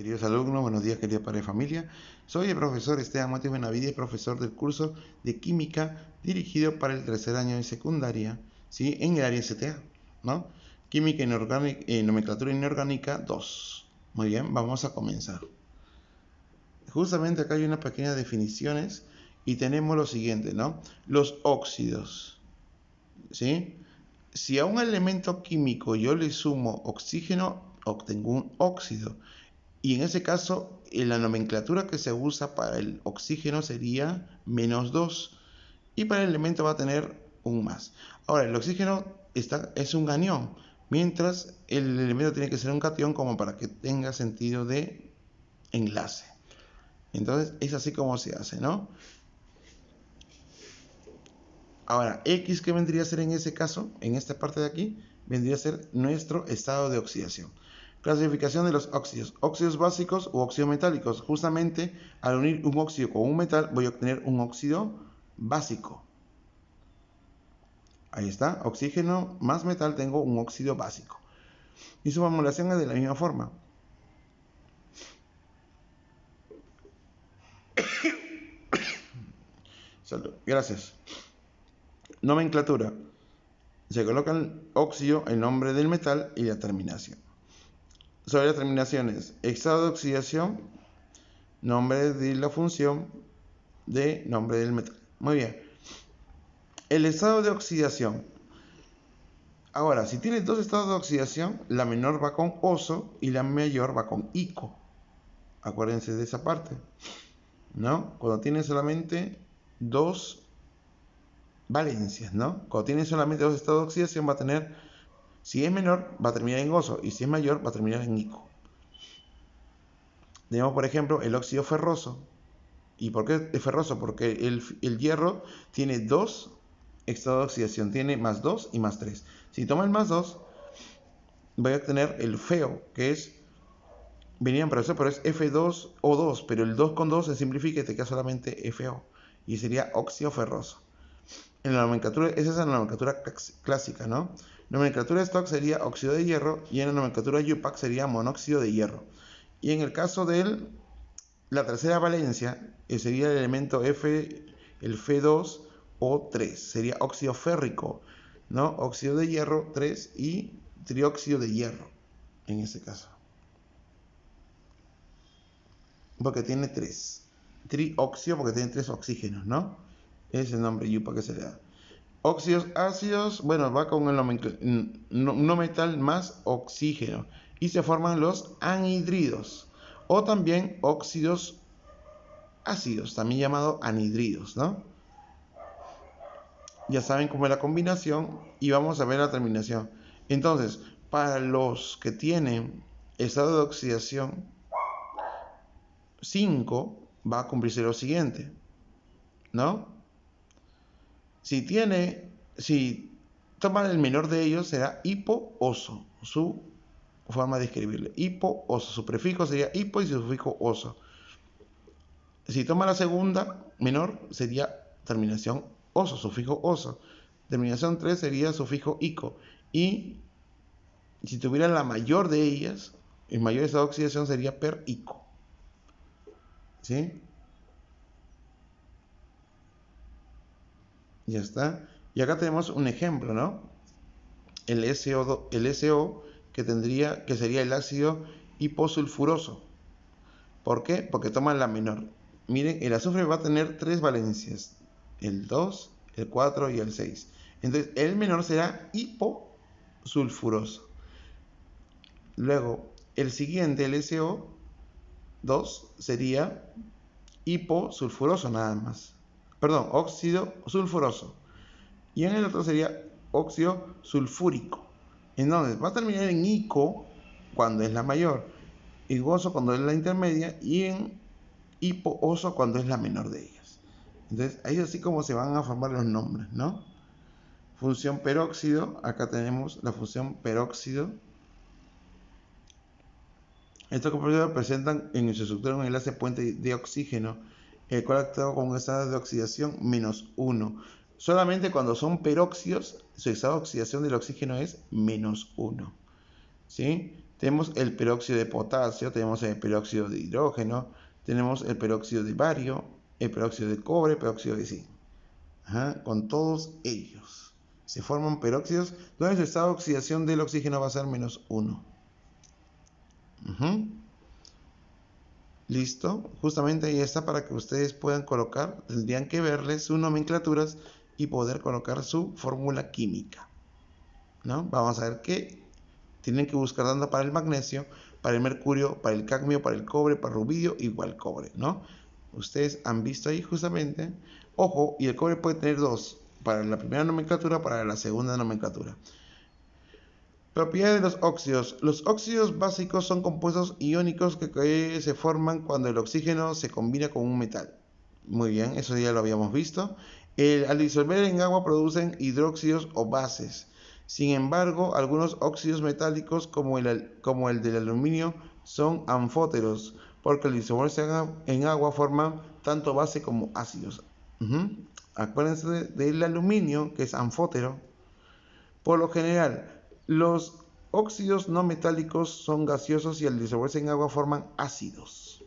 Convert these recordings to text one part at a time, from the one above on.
Queridos alumnos, buenos días, querida padre de familia. Soy el profesor Esteban Matías Benavides, profesor del curso de Química dirigido para el tercer año de secundaria, ¿sí? En el área STA, ¿no? Química inorgánica, nomenclatura inorgánica 2. Muy bien, vamos a comenzar. Justamente acá hay unas pequeñas definiciones y tenemos lo siguiente, ¿no? Los óxidos, ¿sí? Si a un elemento químico yo le sumo oxígeno, obtengo un óxido. Y en ese caso, la nomenclatura que se usa para el oxígeno sería -2. Y para el elemento va a tener un más. Ahora, el oxígeno es un anión, mientras el elemento tiene que ser un catión como para que tenga sentido de enlace. Entonces, es así como se hace, ¿no? Ahora, X, ¿qué vendría a ser en ese caso? En esta parte de aquí, vendría a ser nuestro estado de oxidación. Clasificación de los óxidos. Óxidos básicos u óxidos metálicos. Justamente, al unir un óxido con un metal, voy a obtener un óxido básico. Ahí está, oxígeno más metal, tengo un óxido básico. Y su formulación es de la misma forma. Salud. Gracias. Nomenclatura. Se coloca el óxido, el nombre del metal y la terminación. Sobre las terminaciones, estado de oxidación, nombre de la función de nombre del metal. Muy bien. El estado de oxidación. Ahora, si tiene dos estados de oxidación, la menor va con oso y la mayor va con ico. Acuérdense de esa parte, ¿no? Cuando tiene solamente dos valencias, ¿no? Cuando tiene solamente dos estados de oxidación va a tener, si es menor, va a terminar en oso y si es mayor, va a terminar en ico. Tenemos, por ejemplo, el óxido ferroso. ¿Y por qué es ferroso? Porque el hierro tiene dos estados de oxidación, tiene +2 y +3. Si toma el +2, voy a obtener el feo, que es, venían para eso, pero es F2O2, pero el 2 con 2 se simplifica y te queda solamente FO, y sería óxido ferroso. En la nomenclatura, esa es la nomenclatura clásica, ¿no? Nomenclatura stock sería óxido de hierro, y en la nomenclatura UPAC sería monóxido de hierro. Y en el caso de la tercera valencia, sería el elemento F, el F2O3, sería óxido férrico, ¿no? Óxido de hierro 3 y trióxido de hierro, en este caso. Porque tiene 3. Trióxido porque tiene 3 oxígenos, ¿no? Es el nombre yupa que se le da. Óxidos ácidos, bueno, va con el no metal más oxígeno. Y se forman los anhidridos. O también óxidos ácidos, también llamados anhidridos, ¿no? Ya saben cómo es la combinación y vamos a ver la terminación. Entonces, para los que tienen estado de oxidación 5, va a cumplirse lo siguiente, ¿no? Si toma el menor de ellos, será hipooso, su forma de escribirlo. Hipooso, su prefijo sería hipo y su sufijo oso. Si toma la segunda menor, sería terminación oso, sufijo oso. Terminación 3 sería sufijo ico. Y si tuviera la mayor de ellas, el mayor estado de oxidación sería per ico. ¿Sí? Ya está. Y acá tenemos un ejemplo, ¿no? El SO que sería el ácido hiposulfuroso. ¿Por qué? Porque toma la menor. Miren, el azufre va a tener 3 valencias, el 2, el 4 y el 6. Entonces, el menor será hiposulfuroso. Luego, el siguiente, el SO2, sería hiposulfuroso nada más. Perdón, óxido sulfuroso. Y en el otro sería óxido sulfúrico. Entonces, va a terminar en ico cuando es la mayor, igoso cuando es la intermedia y en hipooso cuando es la menor de ellas. Entonces, ahí es así como se van a formar los nombres, ¿no? Función peróxido, acá tenemos la función peróxido. Estos compuestos presentan en su estructura un enlace puente de oxígeno, el cual actúa con un estado de oxidación -1. Solamente cuando son peróxidos, su estado de oxidación del oxígeno es -1. ¿Sí? Tenemos el peróxido de potasio, tenemos el peróxido de hidrógeno, tenemos el peróxido de bario, el peróxido de cobre, el peróxido de zinc. Con todos ellos se forman peróxidos donde su estado de oxidación del oxígeno va a ser -1. Listo, justamente ahí está para que ustedes puedan colocar, tendrían que verle sus nomenclaturas y poder colocar su fórmula química, ¿no? Vamos a ver que tienen que buscar dando para el magnesio, para el mercurio, para el cadmio, para el cobre, para el rubidio, igual cobre, ¿no? Ustedes han visto ahí justamente, ojo, y el cobre puede tener dos, para la primera nomenclatura, para la segunda nomenclatura. Propiedades de los óxidos. Los óxidos básicos son compuestos iónicos que se forman cuando el oxígeno se combina con un metal. Muy bien, eso ya lo habíamos visto. Al disolver en agua producen hidróxidos o bases. Sin embargo, algunos óxidos metálicos como el del aluminio son anfóteros, porque al disolverse en agua forman tanto base como ácidos. Acuérdense del aluminio, que es anfótero. Por lo general, los óxidos no metálicos son gaseosos y al disolverse en agua forman ácidos.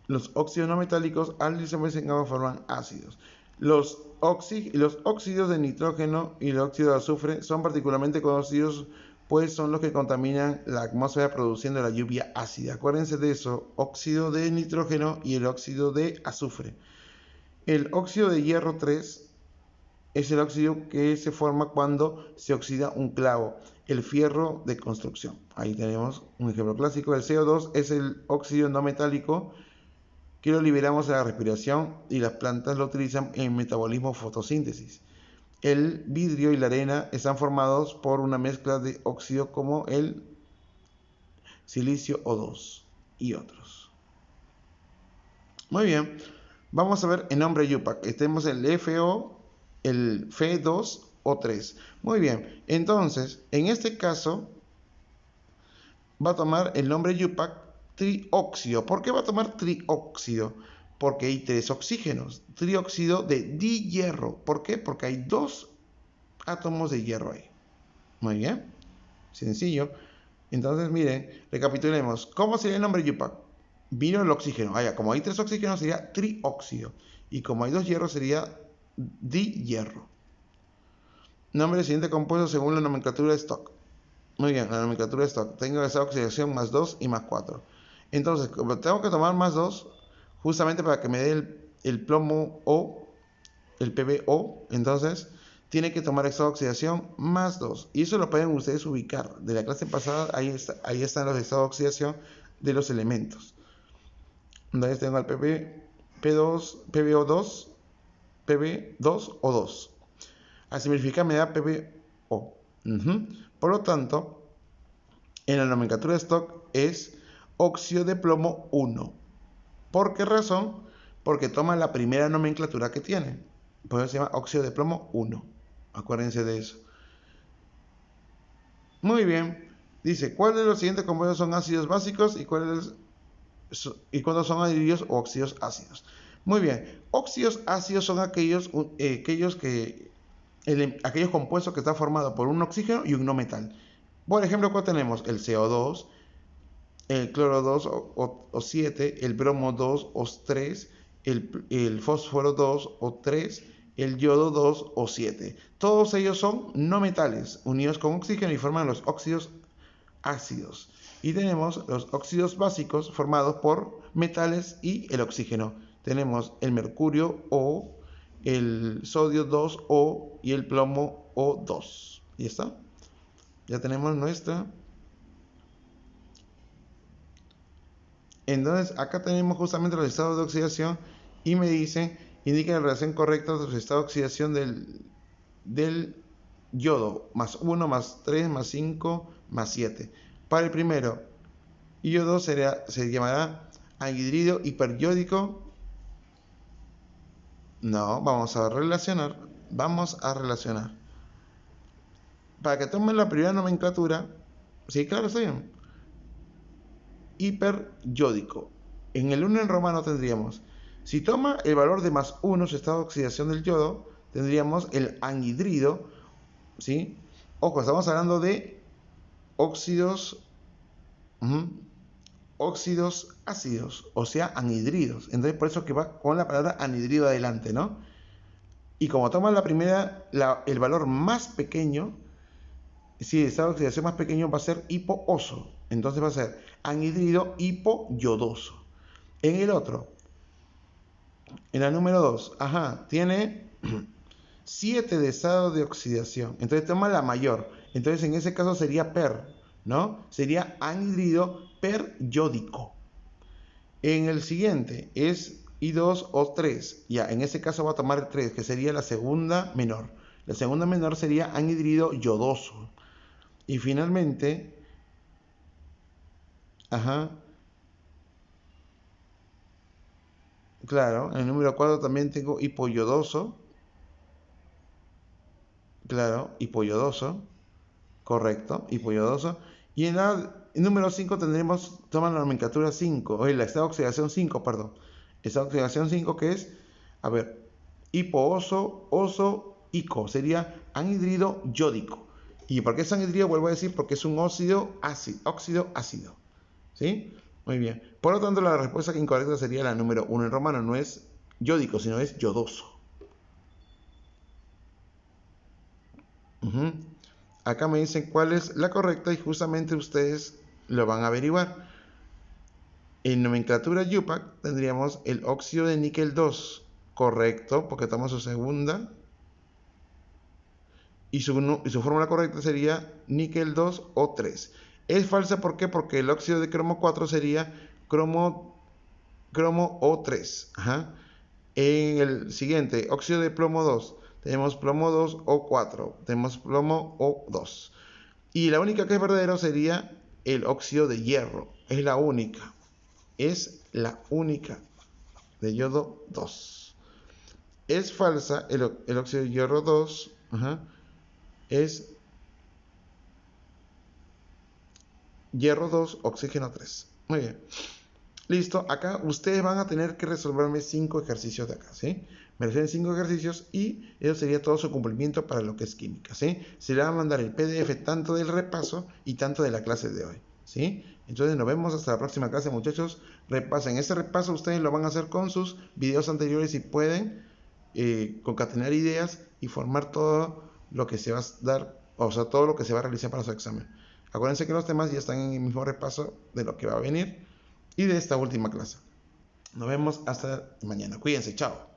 Los óxidos no metálicos al disolverse en agua forman ácidos. Los óxidos de nitrógeno y el óxido de azufre son particularmente conocidos, pues son los que contaminan la atmósfera produciendo la lluvia ácida. Acuérdense de eso, óxido de nitrógeno y el óxido de azufre. El óxido de hierro 3 es el óxido que se forma cuando se oxida un clavo, el fierro de construcción. Ahí tenemos un ejemplo clásico. El CO2 es el óxido no metálico que lo liberamos a la respiración y las plantas lo utilizan en metabolismo fotosíntesis. El vidrio y la arena están formados por una mezcla de óxidos como el silicio O2 y otros. Muy bien, vamos a ver el nombre Yupac. Tenemos el FO, el Fe2O3. Muy bien, entonces, en este caso, va a tomar el nombre Yupac trióxido. ¿Por qué va a tomar trióxido? Porque hay 3 oxígenos. Trióxido de dihierro. ¿Por qué? Porque hay 2 átomos de hierro ahí. Muy bien. Sencillo. Entonces, miren, recapitulemos. ¿Cómo sería el nombre Yupac? Vino el oxígeno. Como hay 3 oxígenos sería trióxido. Y como hay 2 hierros sería dihierro. Nombre del siguiente compuesto según la nomenclatura de Stock. Muy bien, la nomenclatura de Stock. Tengo esa oxidación +2 y +4. Entonces, como tengo que tomar +2, justamente para que me dé el plomo O, el PbO, entonces tiene que tomar esta oxidación +2. Y eso lo pueden ustedes ubicar. De la clase pasada, ahí están los estados de oxidación de los elementos. Entonces tengo el PbO2, Pb2O2. Al simplificar me da PbO. Por lo tanto, en la nomenclatura de Stock es óxido de plomo 1. ¿Por qué razón? Porque toma la primera nomenclatura que tiene. Por eso se llama óxido de plomo 1. Acuérdense de eso. Muy bien. Dice, ¿cuáles de los siguientes compuestos son ácidos básicos y cuáles son anhidridos o óxidos ácidos? Muy bien. Óxidos ácidos son aquellos compuestos que están formados por un oxígeno y un no metal. Por ejemplo, ¿cuál tenemos? El CO2, el cloro 2 o 7, el bromo 2 o 3, el fósforo 2 o 3, el yodo 2 o 7. Todos ellos son no metales unidos con oxígeno y forman los óxidos ácidos. Y tenemos los óxidos básicos formados por metales y el oxígeno. Tenemos el mercurio O, el sodio 2O y el plomo O2. ¿Y está? Ya tenemos nuestra. Entonces, acá tenemos justamente los estados de oxidación y me dicen, indica la relación correcta de los estados de oxidación del yodo, +1, +3, +5, +7. Para el primero, yodo se llamará anhidrido hiperyódico. No, vamos a relacionar. Para que tomen la primera nomenclatura, sí, claro, está bien. Hiperyódico. En el 1 en romano tendríamos Si toma el valor de más 1, su estado de oxidación del yodo, tendríamos el anhidrido, ¿sí? Ojo, estamos hablando de óxidos, óxidos ácidos, o sea, anhidridos. Entonces, por eso que va con la palabra anhidrido adelante, ¿no? Y como toma la primera, el valor más pequeño, si el estado de oxidación más pequeño va a ser hipooso. Entonces va a ser anhidrido hipoyodoso. En el otro, en la número 2, tiene 7 de estado de oxidación. Entonces toma la mayor. Entonces en ese caso sería per, ¿no? Sería anhidrido peryódico. En el siguiente es I2 o 3. Ya, en ese caso va a tomar el 3, que sería la segunda menor. La segunda menor sería anhidrido yodoso. Y finalmente, claro, en el número 4 también tengo hipoyodoso. Claro, hipoyodoso. Correcto, hipoyodoso. Y en el número 5 tendremos, toma la nomenclatura 5, o el estado de oxidación 5, perdón. Estado de oxidación 5 que es, a ver, hipooso, oso, ico. Sería anhidrido yódico. ¿Y por qué es anhidrido? Vuelvo a decir, porque es un óxido ácido. ¿Sí? Muy bien. Por lo tanto, la respuesta incorrecta sería la número 1 en romano. No es yódico, sino es yodoso. Acá me dicen cuál es la correcta y justamente ustedes lo van a averiguar. En nomenclatura Yupac tendríamos el óxido de níquel 2. Correcto, porque toma su segunda. Y su fórmula correcta sería níquel 2 o 3. Es falsa, ¿por qué? Porque el óxido de cromo 4 sería cromo O3. En el siguiente, óxido de plomo 2. Tenemos plomo 2 o 4. Tenemos plomo O2. Y la única que es verdadero sería el óxido de hierro. Es la única. Es la única de yodo 2. Es falsa el óxido de hierro 2. Es hierro 2, oxígeno 3. Muy bien. Listo, acá ustedes van a tener que resolverme 5 ejercicios de acá, ¿sí? Me resuelven 5 ejercicios y eso sería todo su cumplimiento para lo que es química, ¿sí? Se le va a mandar el PDF tanto del repaso y tanto de la clase de hoy, ¿sí? Entonces nos vemos hasta la próxima clase, muchachos. Repasen. Ese repaso ustedes lo van a hacer con sus videos anteriores y pueden concatenar ideas y formar todo lo que se va a dar, o sea, todo lo que se va a realizar para su examen. Acuérdense que los temas ya están en el mismo repaso de lo que va a venir y de esta última clase. Nos vemos hasta mañana. Cuídense, chao.